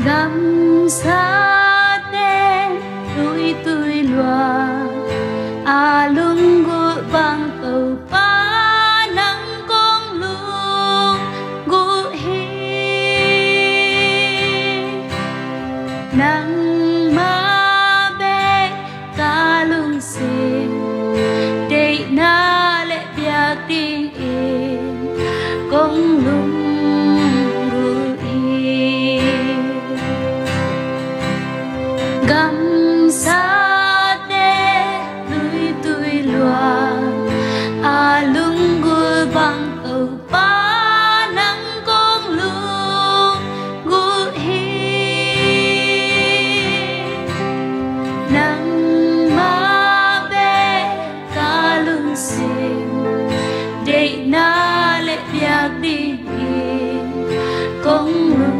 gam sa tên tui loa alung bang tàu pa nang kong lu gu hi nang ma be kalung sin để na lệ bia tiếng in kong lung gam sa te tui loa alung gu bang tàu pa nang kong lu gu hi nang ma be kalung sin để na lệ biak đi kong lu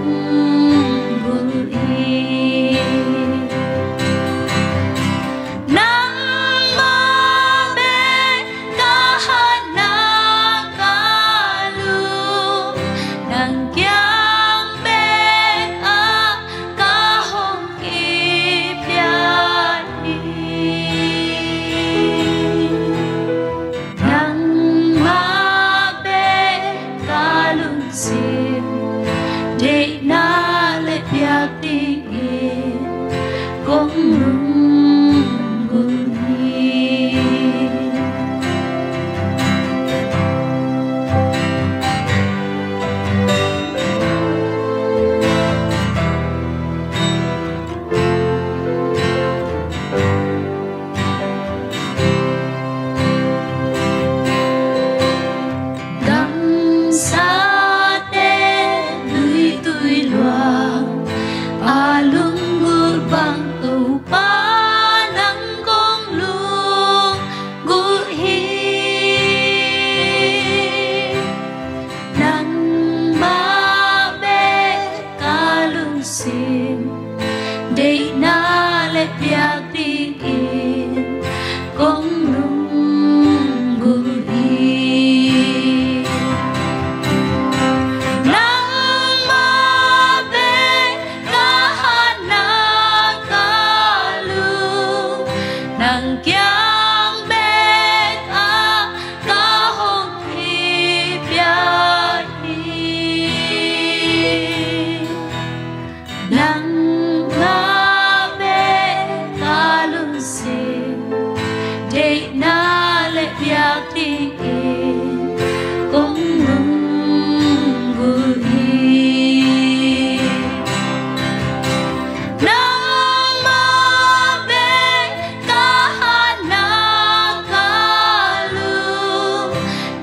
để na lệ biak tiếng in kong lung gu hi gam sa alung gu bang tàu pa nang kong lu gu hi nang ma be kalung sin để na lệ biak tiếng in kong lung gu hi nang kyang bet a ka hong hi pya hi nang ma be kalung sin để na lệ biak tiếng in kong lung gu hi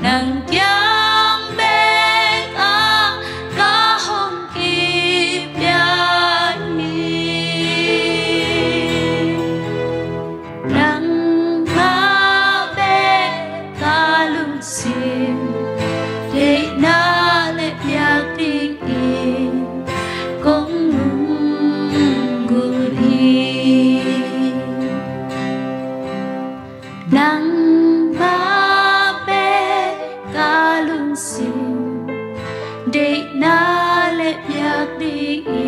nang kyang bet a ka hong ki pya hi nang ma be kalung sin để na lệ biak tiếng in kong lung gu hi nang kalung sin để na lệ biak tiếng